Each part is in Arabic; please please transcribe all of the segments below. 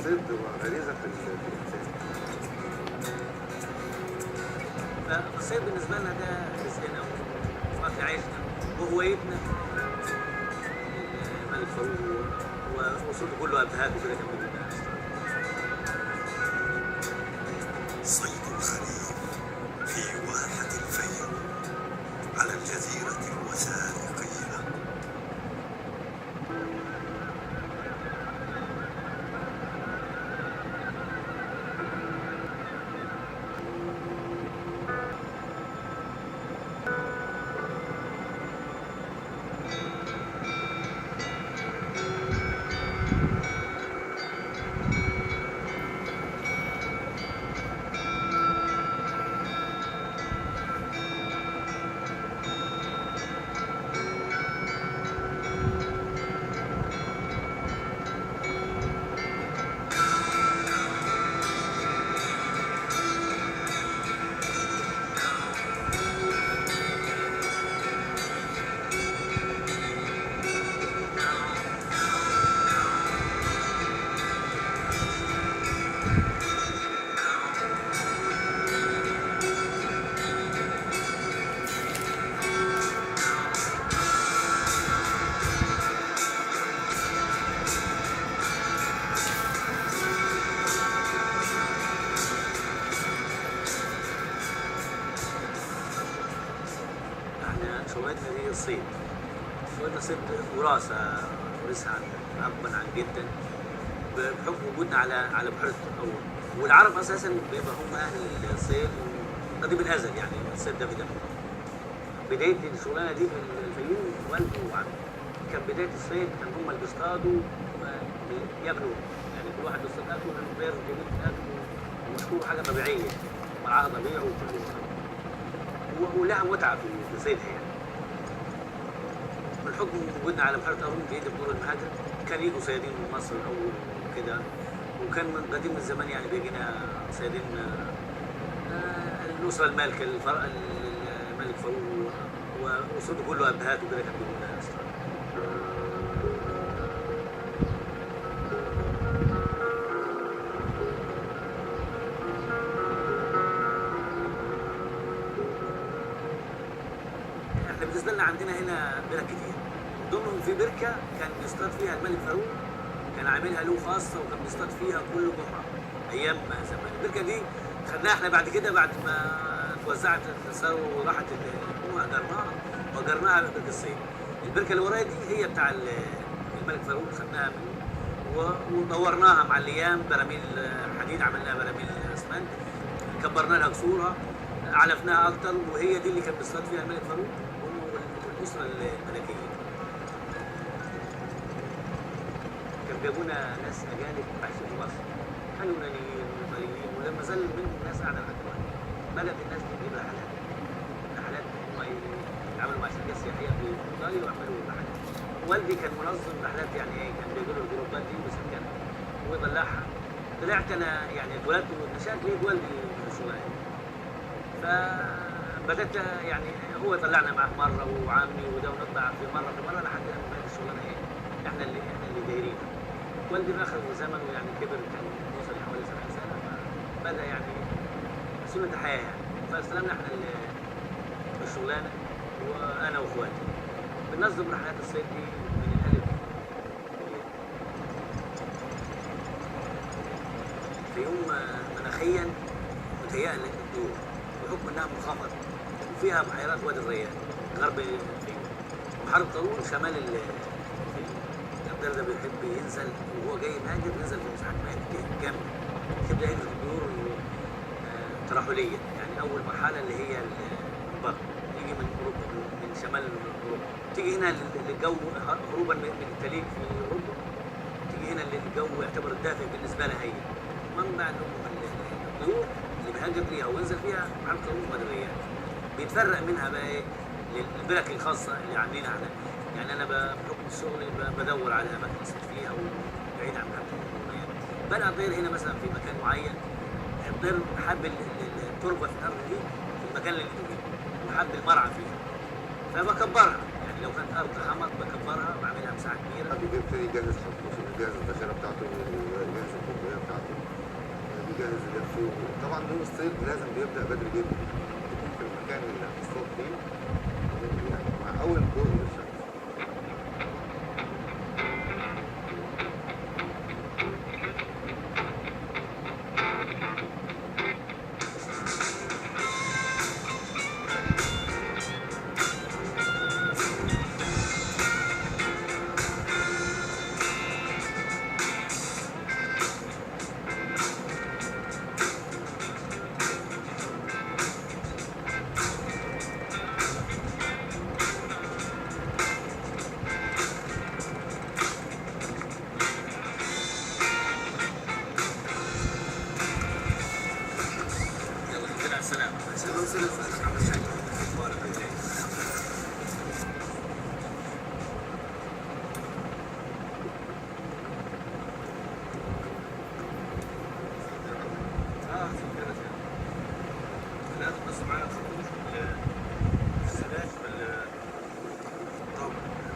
الصيد وغريزه في الانسان. فالصيد بالنسبه لنا ده رزقنا واكل عيشنا وهوايتنا. الملك فاروق واسرته كله ابهات وكده كان بيجيبنا. صيد الخريف في واحة الفيوم على الجزيرة الوثائقية. شغلتنا دي الصيد. شغلتنا صيد وراثة ورثها أبا عن جدا بحكم وجودنا على بحيرة الأول. والعرب أساسا بيبقى هم أهل الصيد قديم الأزل، يعني الصيد ده بدمهم. بداية الشغلانة دي في الفيوم والدي وعمي. كان بداية الصيد كان هم اللي بيصطادوا وياكلوا، يعني كل واحد بيصطاد أكله لأنه بياخد جميل أكله ومشهور حاجة طبيعية، مرعاها طبيعي وكله ولها متعة في صيدها يعني. بالحكم وجودنا على بحيرة قارون بيد بدور المهاجر كان يجوا صيادين من مصر الأول وكده، وكان من قديم الزمان يعني بيجينا صيادين الأسرة المالكة الملك فاروق وأسرته كله أبهات وكده كان بيجوا لنا أصلا. احنا بالنسبة لنا عندنا هنا برك كتير، ضمنهم في بركة كان بيصطاد فيها الملك فاروق، كان عاملها له خاصة وكان بيصطاد فيها كل جمعة أيام زمان. البركة دي خدناها احنا بعد كده، بعد ما توزعت الثروة وراحت الحكومة أجرناها بركة الصيد. البركة اللي ورايا دي هي بتاع الملك فاروق، خدناها منه ودورناها مع الأيام براميل حديد، عملناها براميل أسمنت، كبرنا لها قصورها، علفناها أكتر، وهي دي اللي كان بيصطاد فيها الملك فاروق والأسرة الملكية. كان جابونا ناس أجانب عايشين في مصر، كانوا يونانيين وإيطاليين، ولما زال منهم ناس قاعدة لحد دلوقتي. بدأت الناس تجيب رحلات هم يتعاملوا مع شركات سياحية في إيطاليا ويعملوا رحلات. والدي كان منظم رحلات، يعني إيه، كان بيجيب له الجروبات دي ويسكنها ويطلعها. طلعت أنا يعني اتولدت ونشأت لقيت والدي من الشغلانة. فبدأت يعني هو يطلعنا معاه مرة وعمي وده، ونطلع في مرة لحد ما بقت الشغلانة إيه، احنا اللي دايرينها. والدي في اخر زمنه يعني كبر، كان وصل لحوالي 70 سنه، فبدا يعني سنه الحياه يعني، فاستلمنا احنا الشغلانه وانا واخواتي بننظم رحلات الصيد دي من الالف. الفيوم مناخيا متهيئه للطيور بحكم انها منخفضه وفيها بحيرات وادي الريان غرب الفيوم، وحرب طارون شمال الفيوم. الدر ده بيحب ينزل وهو جاي مهاجر، ينزل في مساحات مائية جامدة، تبدأ هجرة الطيور الترحلية، يعني أول مرحلة اللي هي البر، تيجي من أوروبا من شمال أوروبا، تيجي هنا للجو هروبا من التليج في أوروبا، تيجي هنا للجو يعتبر الدافئ بالنسبة لها هي. من بعد الطيور اللي بيهاجر ليها وينزل فيها على القارون المدريات، بيتفرق منها بقى إيه للبرك الخاصة اللي عاملينها احنا. يعني انا بحكم الشغل بدور على اماكن اصطاد فيها وبعيد عن مكان يعني. بلقى الطير هنا مثلا في مكان معين، الطير حب التربه في الارض دي في المكان اللي لقيته فيه، وحب المرعى فيها، فبكبرها. يعني لو كانت ارض حمض بكبرها وبعملها مساحه كبيره. بيبتدي يجهز خطوط، يجهز الذخيره بتاعته ويجهز الكوبايه بيجهز لبسه. طبعا يوم الصيد لازم بيبدأ بدري جدا، تكون في المكان اللي هتصطاد فيه يعني مع أول ضوء للشمس. طب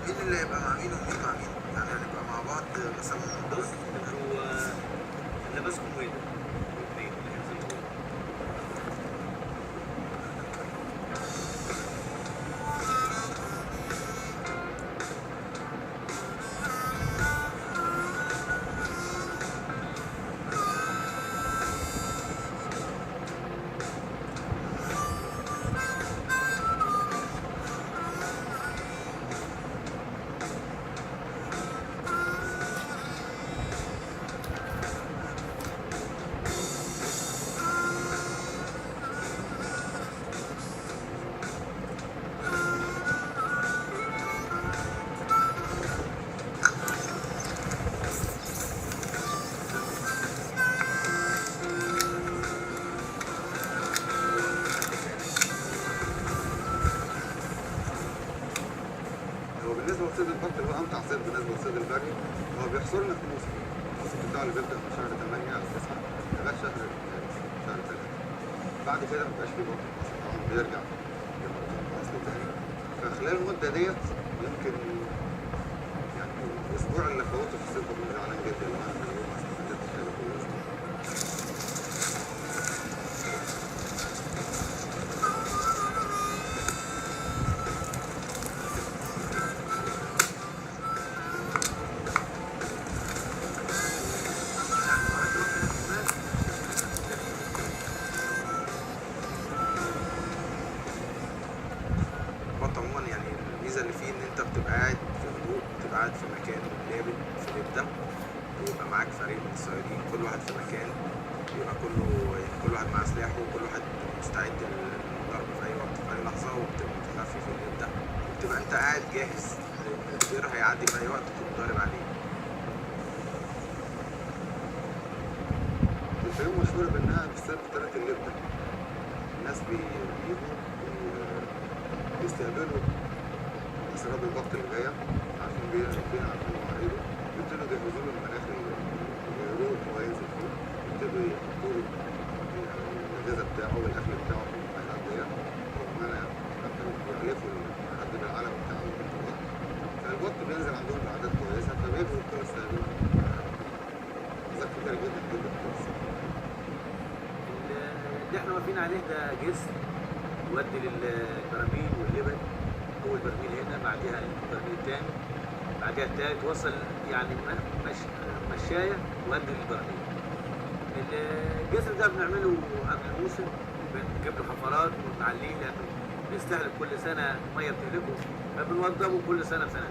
مين اللي هيبقى مع مين ومين مع مين؟ يعني هنبقى مع بعض مثلا بص انتوا اللي ماسكهم وين؟ الاثنين اللي هينزلوا. هو بالنسبة لصيد البط اللي هو أمتع صيد بالنسبة لصيد البري، هو بيحصرنا في الموسم بتاعه اللي بيبدأ من شهر 8 أو 9 لغاية شهر 3. بعد كده مبقاش فيه بط أصلا، طبعا بيرجع أصله تاني. فخلال المدة ديت يمكن يعني الأسبوع اللي فوته في الصيد بكون زعلان جدا لو أنا اليوم ما استفدتش حاجة طول الأسبوع. البط عموما يعني الميزة اللي فيه إن أنت بتبقى قاعد في هدوء، بتبقى قاعد في مكان لابد في الإبداع، ويبقى معاك فريق من الصيادين كل واحد في مكان، بيبقى كله يعني كل واحد معاه سلاحه وكل واحد مستعد للضرب في أي وقت في أي لحظة، وبتبقى متخفي في الإبداع، وبتبقى أنت قاعد جاهز لأن الطير هيعدي في أي وقت تقوم ضارب عليه. الفيوم مشهورة بإنها بالصيد بطريقة اللبدة. الناس بيجوا بيستقبلوا أسراب البط اللي جاية، عارفين فين، عارفين مواعيده، بيبتدوا يجهزوا له المناخ اللي يروح هو ينزل فيه، يبتدوا يحطوا له الغذاء بتاعه والأكل بتاعه في المكان ديت، وكمان بيعلفوا لحد العلم بتاع البط. فالبط بينزل عندهم بأعداد كويسة، فبيجوا كل الصيادين أعداد كتيرة جدا جدا كويسة. اللي احنا واقفين عليه ده جسر يودي للبراميل واللبن. اول برميل هنا، بعدها البرميل الثاني، بعدها الثالث، وصل يعني مشايه يودي للبراميل. الجسر ده بنعمله قبل الموسم، بنجيب له حفرات ونعليه لانه بيستهلك كل سنه ميه بتهلكه، فبنوضبه كل سنه بسنه.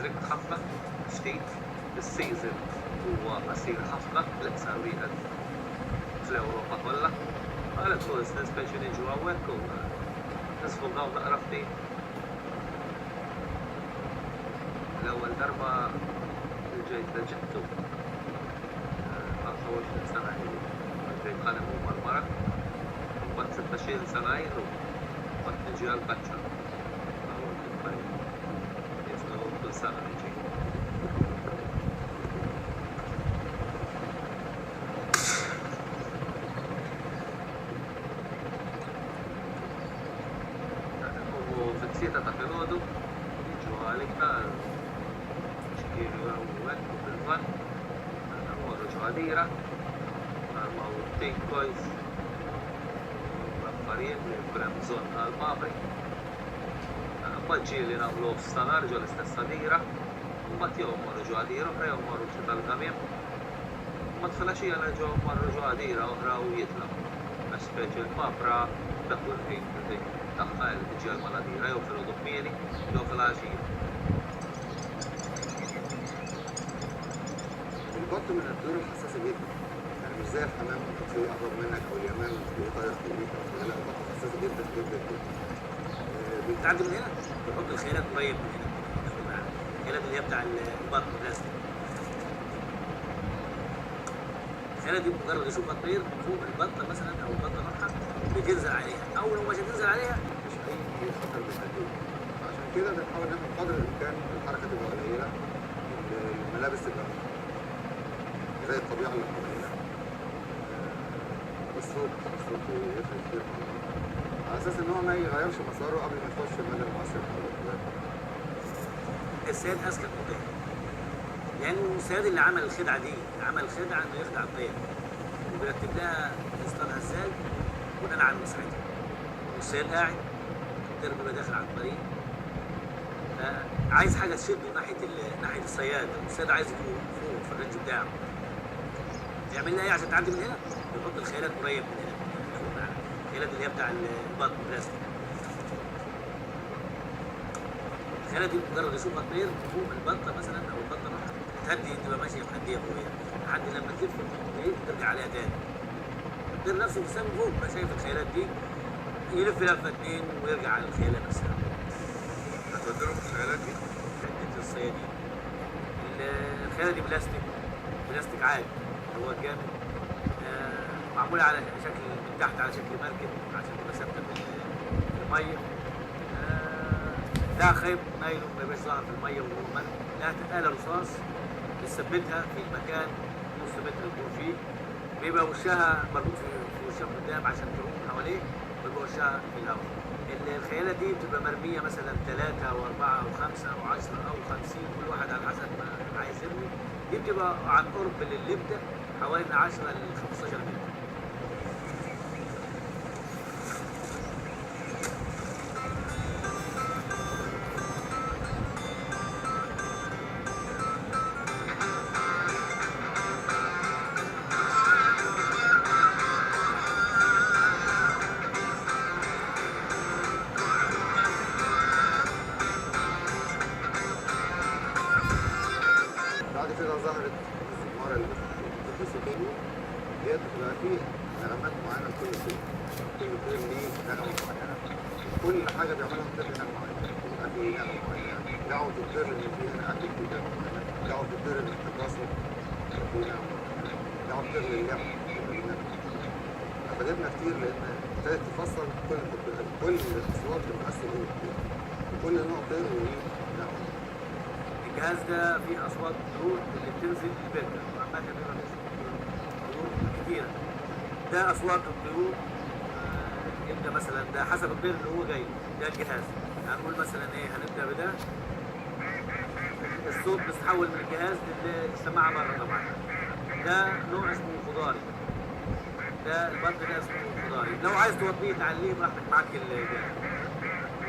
ترك خفق جديد بالسيزون هو أصير خفقة لا ساويها في أوروبا كلها على طول السسبنشن يجوا هواك ونصفوا الضوء عرفتي الأول ضربة الجيد لجدته أخوش سنة الجيد قلمه مرمرة وقت 26 سنة وقت نجي البتشر أول كنت يفتحوا كل سنة يجي فكسيتا تقلودو يجوا عليك شكيرو ووك وبالفن أمور جواديرة موتين كويس فريق برمزون المابري بجي لنا بلوف ستانار جو الاستساديرة ومتيو أمور جواديرة وحري أمور شتال غميم ومتفلاشي أنا جو أمور جواديرة وحرا ويتنا أسبيج المابرا تقول فيك تخيل تجي المناديرة يوفلو ضميني يوفلاشي البط من الطيور الحساسة جدا، يعني مش زي الحمام تلاقيه أقرب منك أو اليمام تلاقيه طاير فوقيك أو كده، لا البط حساسة جدا جدا جدا. بتعدي من هنا بنحط الخيالات قريب من هنا ناخد معاها الخيالات اللي هي بتاع البط الرسمي. الخيالات دي مجرد يشوفها طير فوق البطه مثلا او البطه نوعها بتنزل عليها، او لو مش هتنزل عليها مش أي خطر بيهديه. عشان كده بنحاول ناخد قدر الإمكان الحركة تبقى قليلة، الملابس تبقى زي الطبيعة اللي حوالينا. الصوت يفرق كتير مع البط على أساس إن هو ما يغيرش مساره قبل ما يخش المدى المؤثر أو الكلام. السيد اذكى من الطير، لانه السيد اللي عمل الخدعه دي عمل خدعه انه يخدع الطير وبيرتب لها يصطادها ازاي بناء على مساعدته. والسيد قاعد الطير بيبقى داخل على الطريق عايز حاجه تشده ناحيه الصياد، الصياد عايز يكون فوق في الرينج بتاعه. يعمل لها ايه عشان تعدي من هنا؟ يحط الخيالات قريب من هنا ياخد معاها الخيالات اللي هي بتاع البط البلاستيك. الخيالات دي مجرد يشوفها طير فوق البطه مثلا او البطه نوعها تهدي تبقى ماشيه مهديه فوقيها لحد لما تلف ترجع عليها تاني. الطير نفسه بيسمي فوق ما شايف الخيالات دي يلف لفه اتنين ويرجع على الخياله نفسها. هتودلهم الخيالات دي؟ حته الصيادين. الخياله دي بلاستيك عادي هو جامد معموله على شكل من تحت على شكل مركب عشان تبقى ثابته في الميه. ده خيط نايلون ما يبقاش ظاهر في الميه وهو مركب، لها آلة رصاص بتثبتها في المكان نص متر يكون فيه، بيبقى وشها مربوط في وشها قدام عشان تعوم حواليه ويبقى وشها في الهواء. الخيالة دي بتبقى مرمية مثلا 3 أو 4 أو 5 أو 10 أو 50 كل واحد على حسب ما عايز يرمي. دي بتبقى عن قرب لللبدة حوالي من 10 ل 15 متر. بعد كده ظهرت الزمارة اللي بتلبسه تاني، هي بتبقى فيه نغمات معينة لكل طير، كل طير ليه نغمة معينة، كل حاجة بيعملها الطير ليه نغمة معينة، بيبقى فيه نغمة معينة، دعوة الطير اللي فيه هنا أكل فيه نغمة معينة، دعوة الطير اللي بتتواصل فيه نغمة معينة، دعوة الطير للعب بيبقى ليه نغمة معينة. فادتنا كتير لأن ابتدت تفصل كل الأصوات بتمثل إيه الطير، وكل نوع طير وليه نغمة. الجهاز ده فيه اصوات طيور اللي بتنزل البركه وعمالة بيبقى طيور كتيره. ده اصوات الطيور يبدا مثلا ده حسب الطير اللي هو جاي. ده الجهاز هنقول مثلا ايه هنبدا بده الصوت بيتحول من الجهاز للسماعه بره طبعا. ده نوع اسمه خضاري، ده البط ده اسمه خضاري. لو عايز توطيه تعليه براحتك معاك الجهاز.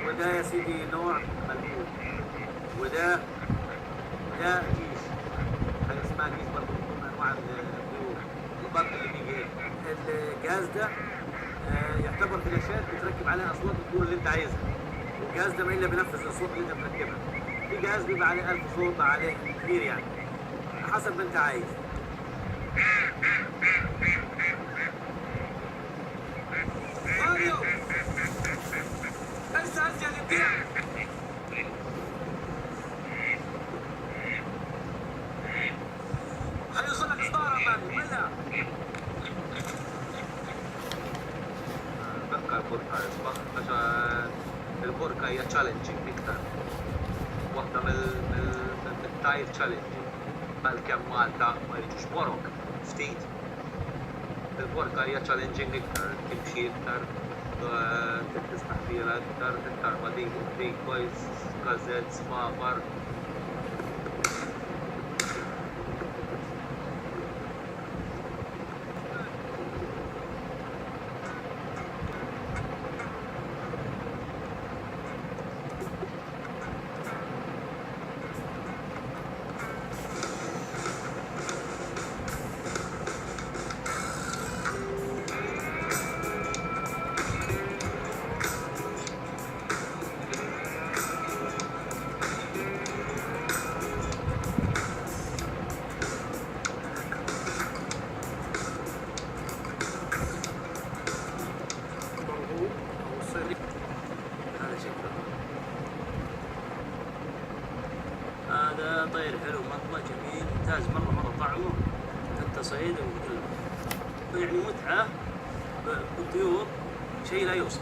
وده يا سيدي نوع ملموس. وده كيس حاجه اسمها كيس برضه من انواع الطيور البط اللي بيجي هنا. الجهاز ده يعتبر فلاشات بتركب عليها اصوات الطيور اللي انت عايزها، والجهاز ده ما الا بينفذ الاصوات اللي انت مركبها. في جهاز بيبقى عليه 1000 صوت، بيبقى عليه كبير يعني، حسب ما انت عايز. ماريو بس ارجع للبيع. هيوصلك اصدار ماريو ولا؟ بقى البركة يصبح عشان البركة هي تشالنجينج أكثر، واحدة من التايب تشالنجينج، بالكم مالتا ما يجوش برك فتيت. البركة هي تشالنجينج أكثر، تمشي أكثر، تفتح فيها أكثر، تختار مديك كويس، كازات، صفافر. هذا طير حلو مرة جميل ممتاز، مرة طعمه حتى صيد وكل يعني متعة بالطيور شيء لا يوصف.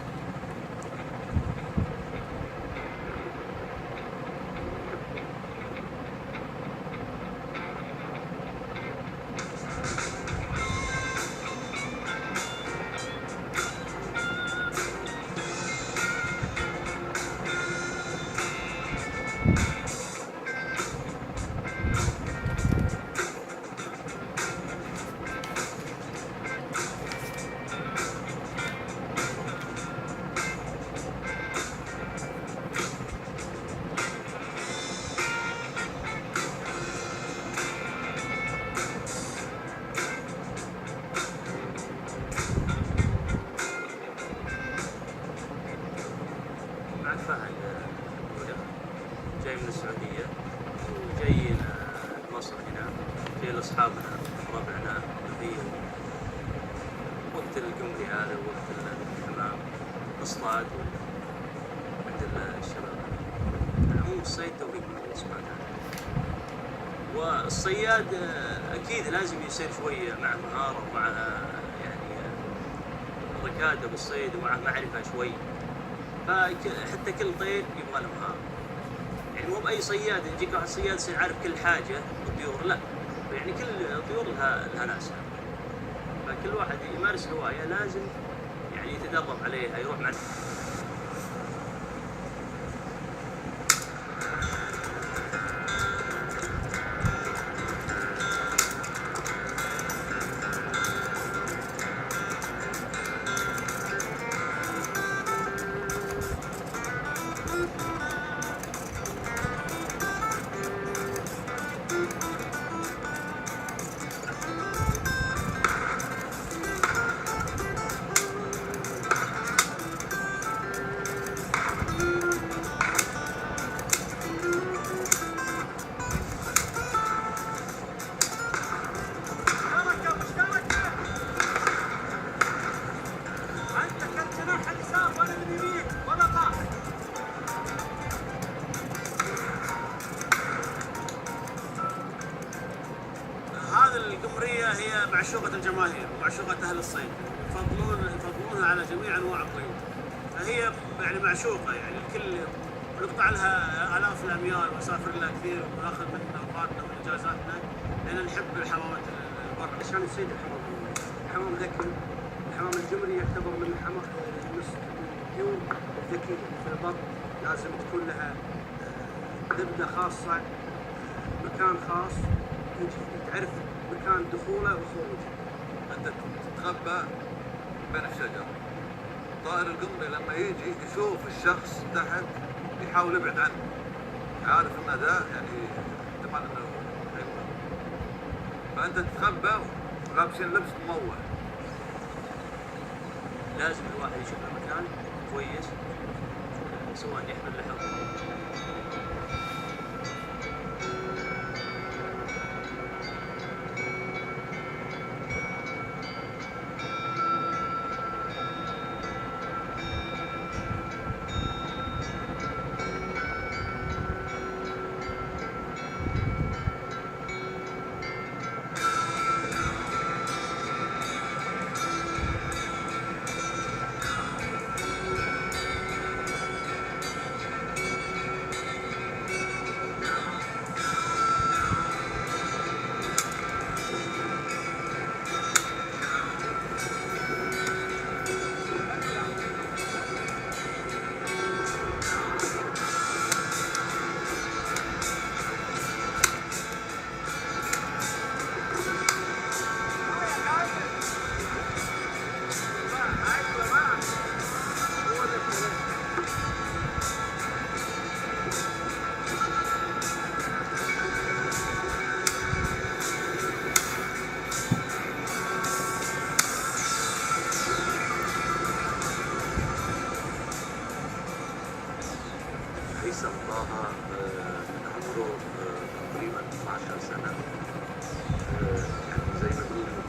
مع فهد جاي من السعودية وجايين مصر هنا، جاي لأصحابنا ربعنا في وقت القمري هذا وقت الحمام نصطاد عند الشباب. العموم الصيد توفيق من الله سبحانه وتعالى، والصياد أكيد لازم يصير شوية مع مهارة ومع يعني ركادة بالصيد ومع معرفة شوي، فحتى كل طير يبغى له مهارة. يعني مو بأي صياد يجيك واحد صياد يصير عارف كل حاجة بالطيور، لا، يعني كل طيور لها ناسها، فكل واحد يمارس هواية لازم يعني يتدرب عليها، يروح مع القمرية هي معشوقة الجماهير ومعشوقة أهل الصيد، يفضلونها على جميع أنواع الطيور، فهي يعني معشوقة، يعني الكل نقطع لها آلاف الأميال وأسافر لها كثير وناخذ من أوقاتنا وإجازاتنا لأن نحب الحمامات البر. عشان الصيد الحمام ذكي، الحمام القمري يعتبر من الطيور الذكية في البر، لازم تكون لها زبدة خاصة، مكان خاص، تعرف مكان دخوله وخروجه. انت تتخبى بين الشجر. طائر القمري لما يجي يشوف الشخص تحت يحاول يبعد عنه، عارف ان ده يعني احتمال انه حيوان، فانت تتخبى لابسين لبس مموه. لازم الواحد يشوف له مكان كويس، سواء يحمل له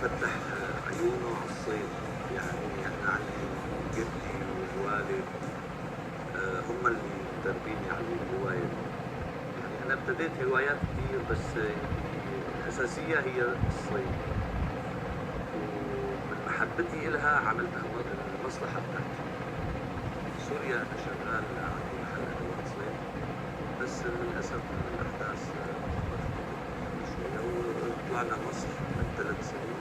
فتح عيونه على الصيد. يعني احنا عندي جدي والوالد هم اللي مدربيني على الهواية دي. يعني أنا ابتديت هوايات كتير بس الأساسية هي الصيد، ومن محبتي إلها عملتها المصلحة بتاعتي. في سوريا أنا شغال عندي محل أدوات صيد، بس للأسف الأحداث شوية وطلعنا مصر من 3 سنين،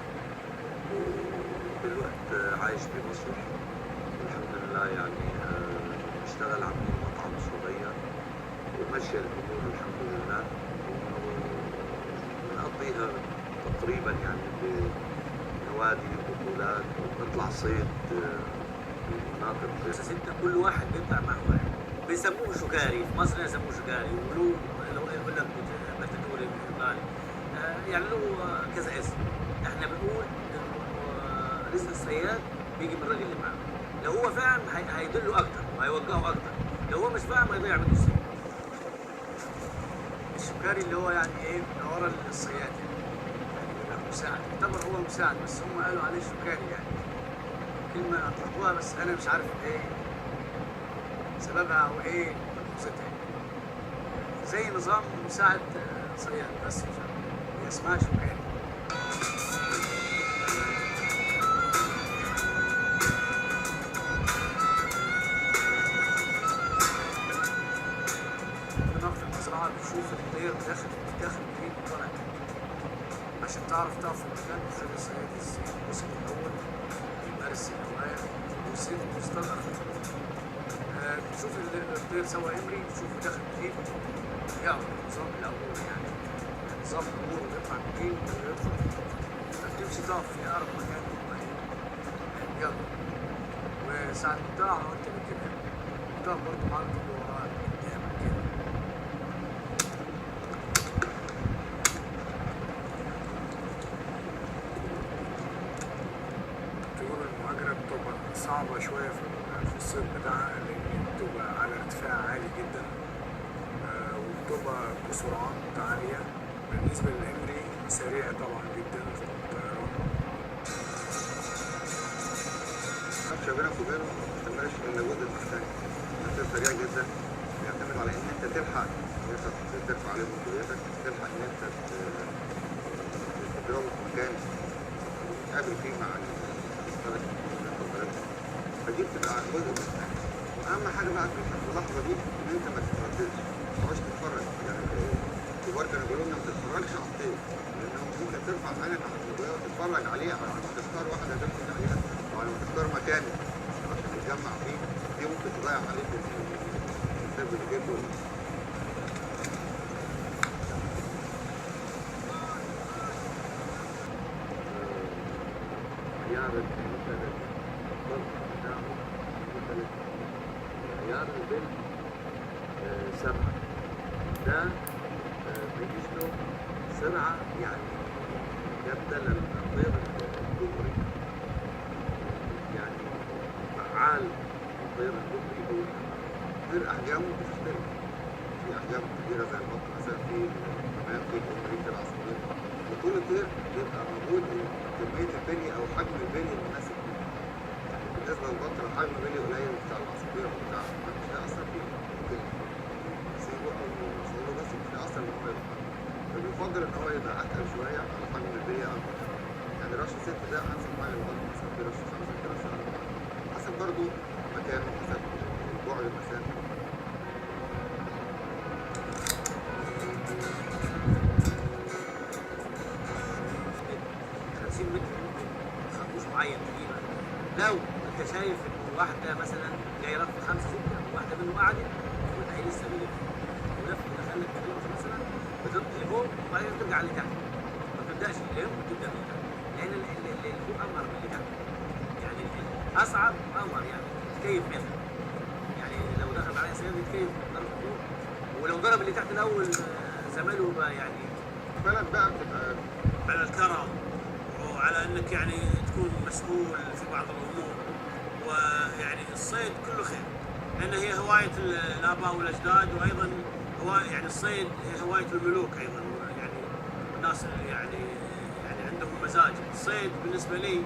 ودلوقت عايش في مصر والحمد لله. يعني اشتغل عاملين مطعم صغير ومشي الأمور الحمد لله، ونقضيها تقريبا يعني بنوادي وبطولات ونطلع صيد في مناطق. بس انت كل واحد بيطلع مع واحد بيسموه شكاري، في مصر يسموه شكاري، ولو يقول لك بتدوري ايطالي، يعني له كذا اسم. احنا بنقول انه رزق الصياد بيجي من الراجل اللي معاه. لو هو فاهم هيدله اكتر وهيوجهه اكتر، لو هو مش فاهم هيضيع منه الصيد. السكري اللي هو يعني ايه ورا الصياد، يعني مساعد، يعتبر هو مساعد، بس هم قالوا عليه سكري. يعني كلمة اطلقوها بس انا مش عارف ايه سببها او ايه ملحوظتها. زي نظام مساعد صياد بس مش عارف هي اسمها سكري. بتشوف الطير داخل منين وطالع عشان تعرف تقف في المكان وتخلي الصياد يصيد الاول يمارس الهوايه ويصيد ويصطاد اخر. بتشوف الطير سوا امري بتشوفه داخل منين يعرف نظام الامور، يعني نظام الامور ويطلع منين ويدخل، فتمشي تقف في اقرب مكان يلا. وساعة ما تقع انت بتجيبها تقف برضه معاك اللي وراك قدامك كده. بتبقى صعبة شوية في الصيد بتاعها، لأن بتبقى على ارتفاع عالي جدا وبتبقى بسرعات عالية. بالنسبة للإمري سريع طبعا جدا في الطيران. المنافسة بينك وبينه ما بتستمرش إلا جزء الثاني. المنافسة سريع جدا، بيعتمد على إن أنت تلحق إن أنت ترفع عليه مسؤوليتك، تلحق إن أنت تضربه في مكان تقابل فيه مع فدي بتبقى جزء من الثاني. واهم حاجه بقى في اللحظه دي ان انت ما تترددش، ما تقعدش تتفرج. يعني الكبار كانوا بيقولوا لنا ما تتفرجش على الطير، لان ممكن ترفع عينك على الطير وتتفرج عليه على ما تختار واحده تمسك عليها وعلى ما تختار مكان عشان تتجمع فيه، دي ممكن تضيع عليك الطير اللي جبته. عيار البل 7 ده بيجيش له سرعة يعني جامدة للطير الجمهوري، يعني فعال الطير الجمهوري هو الطير أحجامه بتختلف، في أحجام كبيرة زي البط مثلا، في كمان في الجمهوري في العصافير، وطول الطير بيبقى موجود كمية البلي أو حجم البلي المناسب ليه. بالنسبة للبط لو حجم البلي قليل بتاع العصافير أو بتاع مش هيأثر فيه، ممكن يسيبه أو يسيبه بس مش هيأثر إن هو يبقى. فبيفضل إن هو يبقى أتقل شوية على حجم البلي أكبر. يعني رش 6 ده أنسب حاجة للبط، مثلا في رش 5 في رش 4 حسب برضه مكانه حسب بعد المسافة. معين تجيبها. لو انت شايف ان واحده مثلا جايه رف 5 6 واحده منهم قعدت وتلاقي لسه بيلف ولف دخلك في مثلا بتطلع لفوق وبعدين ترجع لتحت، ما تبداش اللي فوق تبدا من تحت، لان اللي فوق امر من اللي تحت. يعني اصعب امر يعني تكيف منها، يعني لو دخل عليها سيارة يتكيف ضرب فوق، ولو ضرب اللي تحت الاول زماله بقى يعني بلد بقى بتبقى على الكرم وعلى انك يعني تكون مسؤول في بعض الامور، ويعني الصيد كله خير، لان هي هوايه الاباء والاجداد، وايضا هوايه يعني الصيد هي هوايه الملوك ايضا، يعني الناس يعني عندهم مزاج. الصيد بالنسبه لي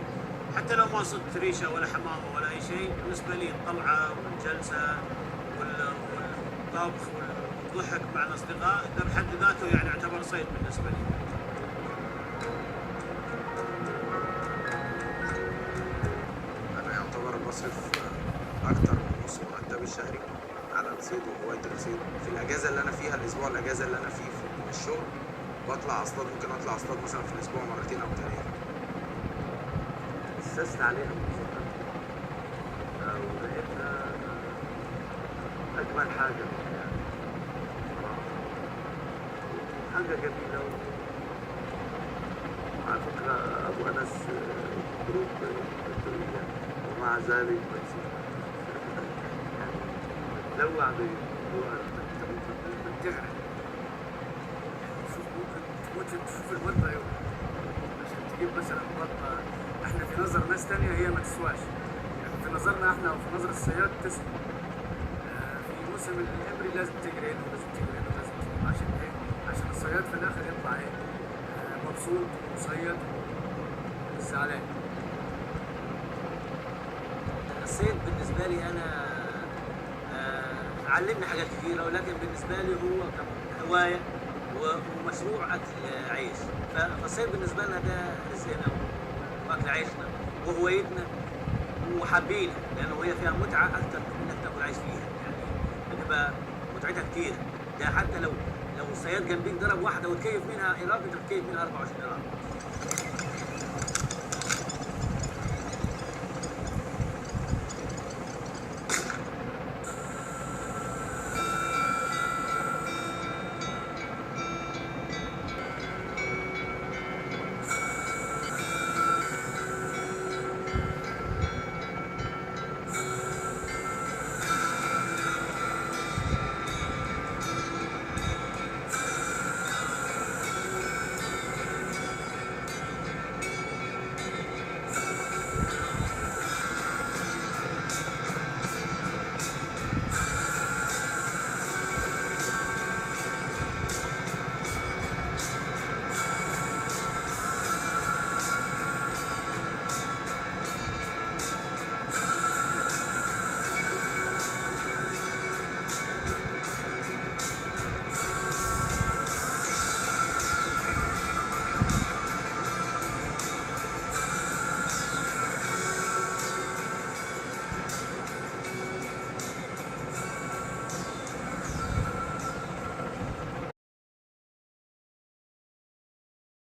حتى لو ما صدت ريشه ولا حمامه ولا اي شيء، بالنسبه لي الطلعه والجلسه والطبخ والضحك مع الاصدقاء ده بحد ذاته يعني يعتبر صيد بالنسبه لي. انا يعتبر بصرف اكتر من نص مرتبي الشهري على الصيد وهوايه الصيد. في الاجازه اللي انا فيها، الاسبوع الاجازه اللي انا فيه من الشغل، بطلع اصطاد. ممكن اطلع اصطاد مثلا في الاسبوع مرتين او ثلاثه. أسست عليها ولقيتها أجمل حاجة في الحياة صراحة. حاجة جميلة على فكرة أبو أنس جروب بطريقة، ومع ذلك ما يصير يعني تلوع بموضوع بتغرق. شوف ممكن تشوف البطة يوم عشان تجيب مثلا بطة احنا في نظر ناس تانية هي ما تسواش، يعني في نظرنا احنا وفي نظر الصياد تسوى. في موسم الابري لازم تجري هنا ولازم تجري هنا ولازم تجري. عشان ايه؟ عشان الصياد في الاخر يطلع ايه؟ مبسوط ومصيد ومش زعلان. الصيد بالنسبه لي انا علمني حاجات كثيره، ولكن بالنسبه لي هو هوايه ومشروع اكل عيش. فالصيد بالنسبه لنا ده رزقنا واكل عيشنا وهوايتنا وحابينها، لانه هي فيها متعه اكثر من انك تاكل عيش فيها. يعني بتبقى متعتها كثيره. ده حتى لو الصياد جنبيك ضرب واحده وتكيف منها قراب، انت بتكيف منها 24 قراب.